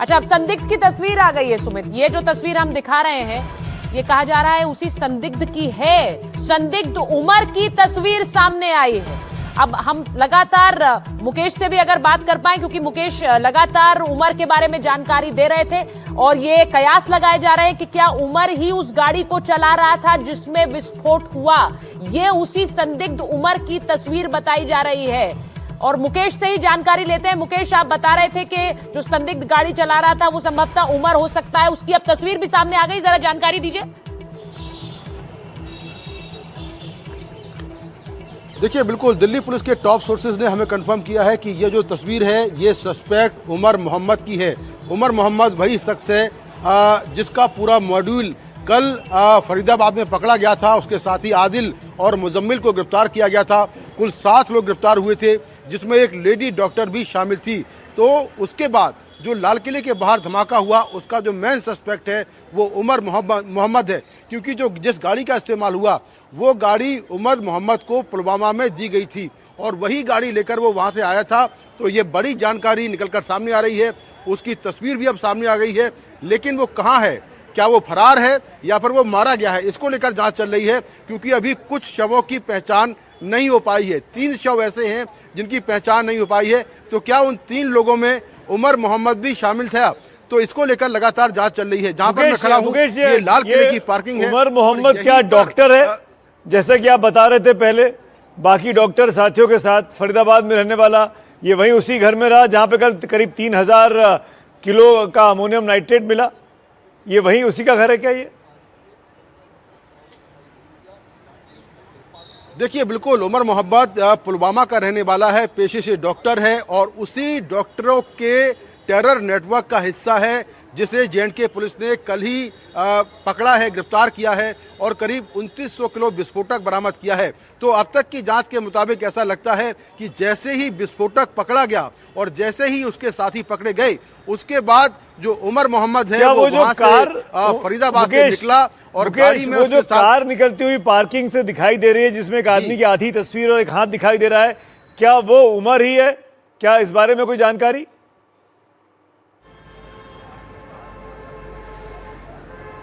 अच्छा, अब संदिग्ध की तस्वीर आ गई है सुमित। ये जो तस्वीर हम दिखा रहे हैं, ये कहा जा रहा है उसी संदिग्ध की है। संदिग्ध उमर की तस्वीर सामने आई है। अब हम लगातार मुकेश से भी अगर बात कर पाए, क्योंकि मुकेश लगातार उमर के बारे में जानकारी दे रहे थे और ये कयास लगाए जा रहे हैं कि क्या उमर ही उस गाड़ी को चला रहा था जिसमें विस्फोट हुआ। ये उसी संदिग्ध उमर की तस्वीर बताई जा रही है और मुकेश से ही जानकारी लेते हैं। मुकेश, आप बता रहे थे कि जो संदिग्ध गाड़ी चला रहा था वो संभवतः उमर हो सकता है, उसकी अब तस्वीर भी सामने आ गई, जरा जानकारी दीजिए। देखिए, बिल्कुल दिल्ली पुलिस के टॉप सोर्सेज ने हमें कंफर्म किया है कि ये जो तस्वीर है ये सस्पेक्ट उमर मोहम्मद की है। उमर मोहम्मद वही शख्स है जिसका पूरा मॉड्यूल कल फरीदाबाद में पकड़ा गया था। उसके साथ ही आदिल और मुजम्मिल को गिरफ्तार किया गया था। कुल 7 लोग गिरफ्तार हुए थे, जिसमें एक लेडी डॉक्टर भी शामिल थी। तो उसके बाद जो लाल किले के बाहर धमाका हुआ, उसका जो मेन सस्पेक्ट है वो उमर मोहम्मद है, क्योंकि जो जिस गाड़ी का इस्तेमाल हुआ वो गाड़ी उमर मोहम्मद को पुलवामा में दी गई थी और वही गाड़ी लेकर वो वहाँ से आया था। तो ये बड़ी जानकारी निकलकर सामने आ रही है। उसकी तस्वीर भी अब सामने आ गई है, लेकिन वो कहाँ है, क्या वो फरार है या फिर वो मारा गया है, इसको लेकर जांच चल रही है, क्योंकि अभी कुछ शवों की पहचान नहीं हो पाई है। 3 शव ऐसे हैं जिनकी पहचान नहीं हो पाई है। तो क्या उन 3 लोगों में उमर मोहम्मद भी शामिल था, तो इसको लेकर लगातार जांच चल रही है। जहां पर मैं खड़ा हूं ये लाल किले की पार्किंग है। उमर मोहम्मद क्या डॉक्टर है, जैसा कि आप बता रहे थे पहले, बाकी डॉक्टर साथियों के साथ फरीदाबाद में रहने वाला, ये वहीं उसी घर में रहा जहां पे कल करीब 3000 किलो का अमोनियम नाइट्रेट मिला। ये वहीं उसी का घर है क्या ये? देखिए, बिल्कुल उमर मोहम्मद पुलवामा का रहने वाला है, पेशे से डॉक्टर है और उसी डॉक्टरों के टेरर नेटवर्क का हिस्सा है जिसे जे.एंड.के पुलिस ने कल ही पकड़ा है, गिरफ्तार किया है और करीब 2900 किलो विस्फोटक बरामद किया है। तो अब तक की जांच के मुताबिक ऐसा लगता है कि जैसे ही विस्फोटक पकड़ा गया और जैसे ही उसके साथी पकड़े गए, उसके बाद जो उमर मोहम्मद है वो वहां से फरीदाबाद से निकला और गाड़ी में वो जो कार निकलती हुई पार्किंग से दिखाई दे रही है, जिसमें एक आदमी की आधी तस्वीर और एक हाथ दिखाई दे रहा है, क्या वो उमर ही है? क्या इस बारे में कोई जानकारी?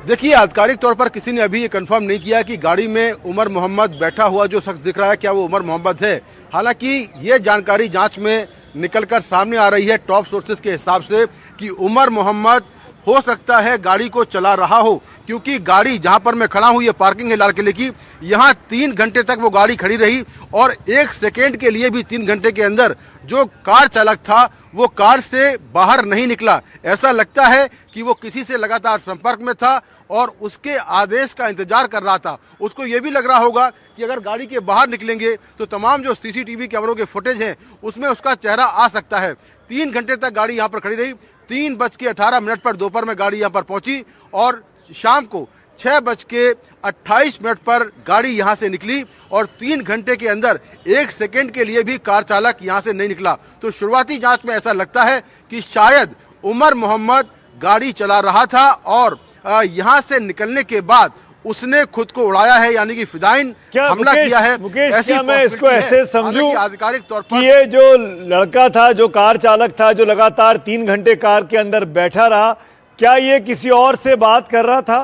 देखिए, आधिकारिक तौर पर किसी ने अभी ये कंफर्म नहीं किया कि गाड़ी में उमर मोहम्मद बैठा हुआ जो शख्स दिख रहा है क्या वो उमर मोहम्मद है। हालांकि ये जानकारी जांच में निकलकर सामने आ रही है टॉप सोर्सेज के हिसाब से कि उमर मोहम्मद हो सकता है गाड़ी को चला रहा हो, क्योंकि गाड़ी जहां पर मैं खड़ा हूं ये पार्किंग है लाल किले की, यहां 3 घंटे तक वो गाड़ी खड़ी रही और 1 सेकेंड के लिए भी 3 घंटे के अंदर जो कार चालक था वो कार से बाहर नहीं निकला। ऐसा लगता है कि वो किसी से लगातार संपर्क में था और उसके आदेश का इंतजार कर रहा था। उसको ये भी लग रहा होगा कि अगर गाड़ी के बाहर निकलेंगे तो तमाम जो सीसीटीवी कैमरों के फुटेज हैं उसमें उसका चेहरा आ सकता है। 3 घंटे तक गाड़ी यहाँ पर खड़ी रही। 3:18 पर दोपहर में गाड़ी यहाँ पर पहुंची और शाम को 6:28 पर गाड़ी यहाँ से निकली और 3 घंटे के अंदर 1 सेकेंड के लिए भी कार चालक यहाँ से नहीं निकला। तो शुरुआती जांच में ऐसा लगता है कि शायद उमर मोहम्मद गाड़ी चला रहा था और यहाँ से निकलने के बाद उसने खुद को उड़ाया है, यानी कि फिदाइन हमला किया है। मुकेश, क्या मैं इसको ऐसे समझूं आधिकारिक तौर पर कि ये जो लड़का था, जो कार चालक था, जो लगातार 3 घंटे कार के अंदर बैठा रहा, क्या ये किसी और से बात कर रहा था?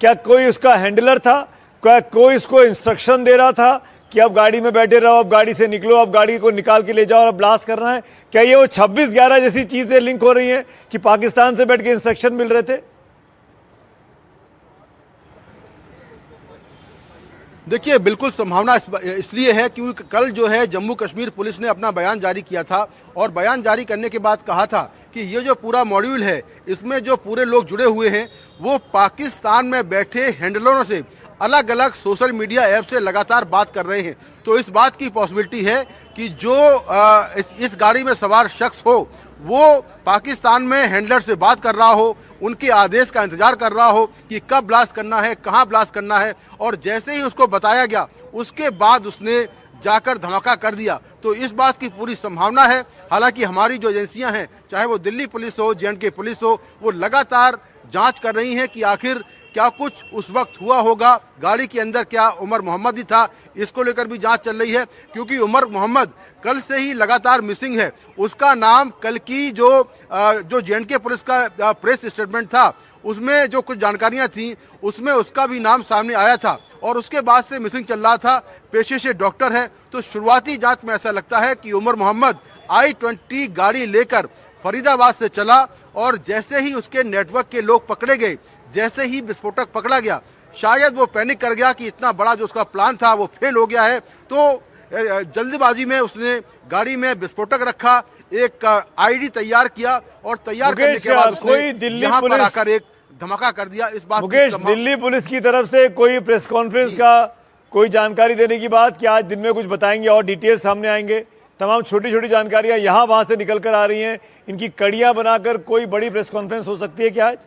क्या कोई उसका हैंडलर था? क्या कोई इसको इंस्ट्रक्शन दे रहा था कि अब गाड़ी में बैठे रहो, अब गाड़ी से निकलो, अब गाड़ी को निकाल के ले जाओ और अब ब्लास्ट करना है? क्या ये वो 26/11 जैसी चीजें लिंक हो रही हैं कि पाकिस्तान से बैठ के इंस्ट्रक्शन मिल रहे थे? देखिए, बिल्कुल संभावना इसलिए है क्योंकि कल जो है जम्मू कश्मीर पुलिस ने अपना बयान जारी किया था और बयान जारी करने के बाद कहा था कि ये जो पूरा मॉड्यूल है इसमें जो पूरे लोग जुड़े हुए हैं वो पाकिस्तान में बैठे हैंडलरों से अलग अलग सोशल मीडिया ऐप से लगातार बात कर रहे हैं। तो इस बात की पॉसिबिलिटी है कि जो इस गाड़ी में सवार शख्स हो वो पाकिस्तान में हैंडलर से बात कर रहा हो, उनके आदेश का इंतजार कर रहा हो कि कब ब्लास्ट करना है, कहां ब्लास्ट करना है, और जैसे ही उसको बताया गया उसके बाद उसने जाकर धमाका कर दिया। तो इस बात की पूरी संभावना है। हालांकि हमारी जो एजेंसियां हैं, चाहे वो दिल्ली पुलिस हो, जे.एंड.के पुलिस हो, वो लगातार जांच कर रही हैं कि आखिर क्या कुछ उस वक्त हुआ होगा, गाड़ी के अंदर क्या उमर मोहम्मद ही था, इसको लेकर भी जांच चल रही है। क्योंकि उमर मोहम्मद कल से ही लगातार मिसिंग है। उसका नाम कल की जो जे.एंड.के पुलिस का प्रेस स्टेटमेंट था उसमें जो कुछ जानकारियां थी उसमें उसका भी नाम सामने आया था और उसके बाद से मिसिंग चल रहा था। पेशे से डॉक्टर है, तो शुरुआती जांच में ऐसा लगता है कि उमर मोहम्मद I-20 गाड़ी लेकर फरीदाबाद से चला और जैसे ही उसके नेटवर्क के लोग पकड़े गए, जैसे ही विस्फोटक पकड़ा गया, शायद वो पैनिक कर गया कि इतना बड़ा जो उसका प्लान था वो फेल हो गया है। तो जल्दबाजी में उसने गाड़ी में विस्फोटक रखा, एक आईडी तैयार किया और तैयार करने के बाद उसने यहाँ पर आकर एक धमाका कर दिया। इस बात मुकेश, दिल्ली पुलिस की तरफ से कोई प्रेस कॉन्फ्रेंस का कोई जानकारी देने की बात कि आज दिन में कुछ बताएंगे और डिटेल्स सामने आएंगे? तमाम छोटी छोटी जानकारियां यहाँ वहां से निकल कर आ रही हैं, इनकी कड़ियां बनाकर कोई बड़ी प्रेस कॉन्फ्रेंस हो सकती है क्या आज?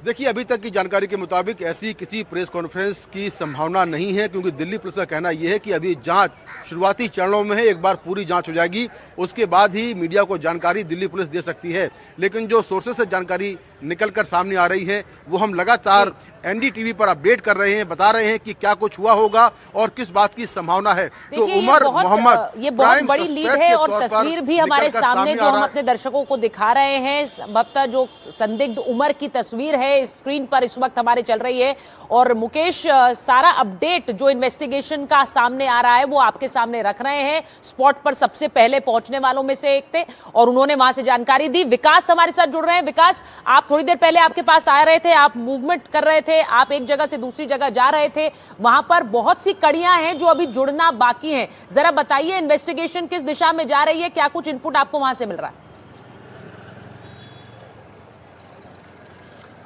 देखिए, अभी तक की जानकारी के मुताबिक ऐसी किसी प्रेस कॉन्फ्रेंस की संभावना नहीं है, क्योंकि दिल्ली पुलिस का कहना यह है कि अभी जांच शुरुआती चरणों में है। एक बार पूरी जांच हो जाएगी उसके बाद ही मीडिया को जानकारी दिल्ली पुलिस दे सकती है। लेकिन जो सोर्सेस से जानकारी निकलकर सामने आ रही है वो हम लगातार एनडीटीवी पर अपडेट कर रहे हैं, बता रहे हैं कि क्या कुछ हुआ होगा और किस बात की संभावना है। तो उमर मोहम्मद ये बहुत बड़ी लीड है और तस्वीर भी हमारे सामने जो हम अपने दर्शकों को दिखा रहे हैं, संभवतः जो संदिग्ध उमर की तस्वीर है स्क्रीन पर इस वक्त हमारे चल रही है। और मुकेश, सारा अपडेट जो इन्वेस्टिगेशन का सामने आ रहा है वो आपके सामने रख रहे हैं। स्पॉट पर सबसे पहले पहुंचने वालों में से एक थे और उन्होंने वहां से जानकारी दी। विकास हमारे साथ जुड़ रहे हैं। विकास, आप थोड़ी देर पहले आपके पास आ रहे थे, आप मूवमेंट कर रहे थे, आप एक जगह से दूसरी जगह जा रहे थे, वहां पर बहुत सी कड़ियां हैं जो अभी जुड़ना बाकी हैं। जरा बताइए इन्वेस्टिगेशन किस दिशा में जा रही है, क्या कुछ इनपुट आपको वहां से मिल रहा है?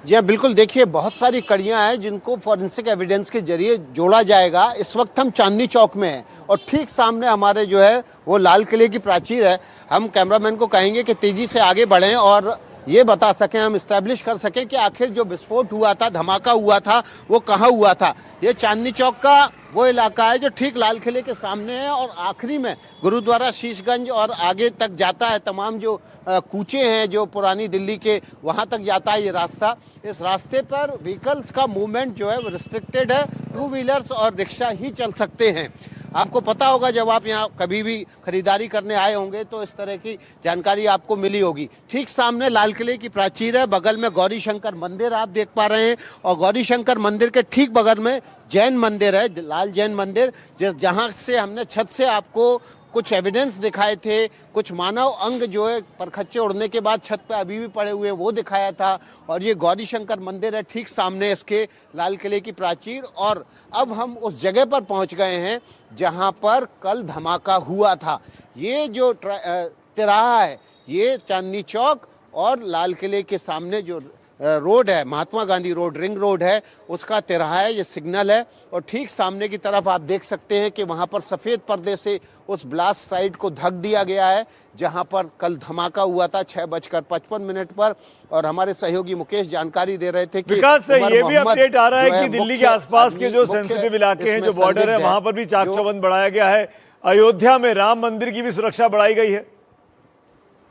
जी हाँ, बिल्कुल। देखिए, बहुत सारी कड़ियां हैं जिनको फॉरेंसिक एविडेंस के जरिए जोड़ा जाएगा। इस वक्त हम चांदनी चौक में हैं और ठीक सामने हमारे जो है वो लाल किले की प्राचीर है। हम कैमरामैन को कहेंगे कि तेज़ी से आगे बढ़ें और ये बता सकें, हम इस्टेब्लिश कर सकें कि आखिर जो विस्फोट हुआ था, धमाका हुआ था, वो कहाँ हुआ था। ये चांदनी चौक का वो इलाका है जो ठीक लाल किले के सामने है और आखिरी में गुरुद्वारा शीशगंज और आगे तक जाता है। तमाम जो कूचे हैं जो पुरानी दिल्ली के, वहाँ तक जाता है ये रास्ता। इस रास्ते पर व्हीकल्स का मूवमेंट जो है वो रिस्ट्रिक्टेड है। 2 व्हीलर्स और रिक्शा ही चल सकते हैं। आपको पता होगा, जब आप यहाँ कभी भी खरीदारी करने आए होंगे तो इस तरह की जानकारी आपको मिली होगी। ठीक सामने लाल किले की प्राचीर है, बगल में गौरी शंकर मंदिर आप देख पा रहे हैं और गौरी शंकर मंदिर के ठीक बगल में जैन मंदिर है, लाल जैन मंदिर, जहाँ से हमने छत से आपको कुछ एविडेंस दिखाए थे, कुछ मानव अंग जो है परखच्चे उड़ने के बाद छत पे अभी भी पड़े हुए हैं वो दिखाया था। और ये गौरी शंकर मंदिर है ठीक सामने इसके लाल किले की प्राचीर। और अब हम उस जगह पर पहुंच गए हैं जहां पर कल धमाका हुआ था। ये जो तिराहा है, ये चांदनी चौक और लाल किले के सामने जो रोड है, Mahatma Gandhi road, ring road है, उसका तिराहा है, ये सिग्नल है। और ठीक सामने की तरफ आप देख सकते हैं कि वहाँ पर सफ़ेद पर्दे से उस ब्लास्ट साइट को ढक दिया गया है जहाँ पर कल धमाका हुआ था 6:55 पर। और हमारे सहयोगी मुकेश जानकारी दे रहे थे कि विकास, ये भी अपडेट आ रहा है कि दिल्ली के आसपास के जो सेंसिटिव इलाके हैं, जो बॉर्डर है, वहाँ पर भी चाक चौबंद बढ़ाया गया है। अयोध्या में राम मंदिर की भी सुरक्षा बढ़ाई गई है।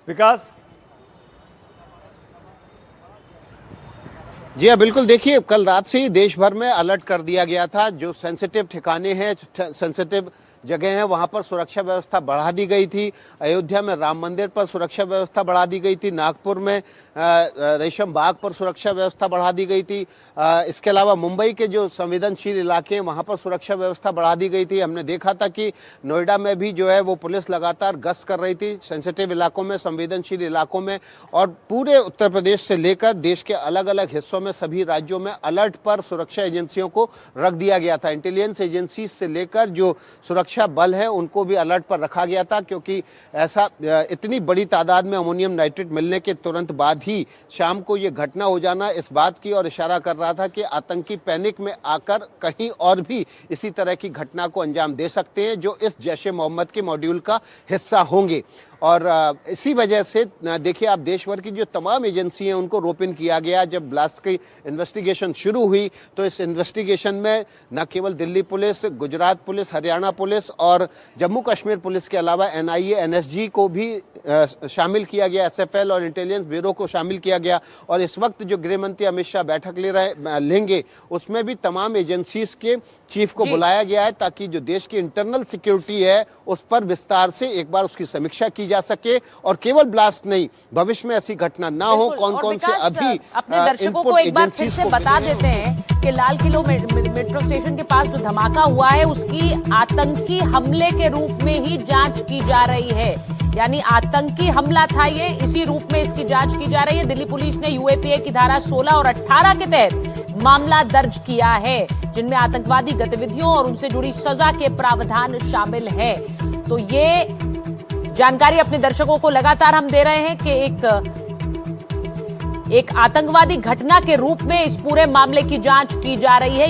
विकास? जी हाँ, बिल्कुल। देखिए, कल रात से ही देश भर में अलर्ट कर दिया गया था। जो सेंसिटिव ठिकाने हैं, सेंसिटिव जगह हैं, वहाँ पर सुरक्षा व्यवस्था बढ़ा दी गई थी। अयोध्या में राम मंदिर पर सुरक्षा व्यवस्था बढ़ा दी गई थी। नागपुर में रेशम बाग पर सुरक्षा व्यवस्था बढ़ा दी गई थी। इसके अलावा मुंबई के जो संवेदनशील इलाके हैं वहाँ पर सुरक्षा व्यवस्था बढ़ा दी गई थी। हमने देखा था कि नोएडा में भी जो है वो पुलिस लगातार गश्त कर रही थी सेंसिटिव इलाकों में, संवेदनशील इलाकों में। और पूरे उत्तर प्रदेश से लेकर देश के अलग अलग हिस्सों में सभी राज्यों में अलर्ट पर सुरक्षा एजेंसियों को रख दिया गया था। इंटेलिजेंस एजेंसी से लेकर जो सुरक्षा बल है उनको भी अलर्ट पर रखा गया था, क्योंकि ऐसा इतनी बड़ी तादाद में अमोनियम नाइट्रेट मिलने के तुरंत बाद ही शाम को ये घटना हो जाना इस बात की और इशारा कर रहा था कि आतंकी पैनिक में आकर कहीं और भी इसी तरह की घटना को अंजाम दे सकते हैं जो इस जैश ए मोहम्मद के मॉड्यूल का हिस्सा होंगे। और इसी वजह से देखिए आप देश भर की जो तमाम एजेंसी हैं उनको रोप इन किया गया। जब ब्लास्ट की इन्वेस्टिगेशन शुरू हुई तो इस इन्वेस्टिगेशन में न केवल Delhi police, Gujarat police, Haryana police और जम्मू कश्मीर पुलिस के अलावा NIA, NSG को भी शामिल किया गया, SFL और इंटेलिजेंस ब्यूरो को शामिल किया गया। और इस वक्त जो गृह मंत्री अमित शाह बैठक लेंगे उसमें भी तमाम एजेंसीज के चीफ को बुलाया गया है ताकि जो देश की इंटरनल सिक्योरिटी है उस पर विस्तार से एक बार उसकी समीक्षा की जा सके और केवल ब्लास्ट नहीं, भविष्य में ऐसी घटना ना हो। कौन कौन से अभी अपने दर्शकों को एक बार फिर से बता देते हैं कि लाल किला मेट्रो स्टेशन के पास जो धमाका हुआ है उसकी आतंकी हमले के रूप में ही जांच की जा रही है, यानी आतंकी हमला था ये, इसी रूप में इसकी जांच की जा रही है। दिल्ली पुलिस ने UAPA की धारा 16 और 18 के तहत मामला दर्ज किया है जिनमें आतंकवादी गतिविधियों और उनसे जुड़ी सजा के प्रावधान शामिल है। तो ये जानकारी अपने दर्शकों को लगातार हम दे रहे हैं कि एक आतंकवादी घटना के रूप में इस पूरे मामले की जांच की जा रही है।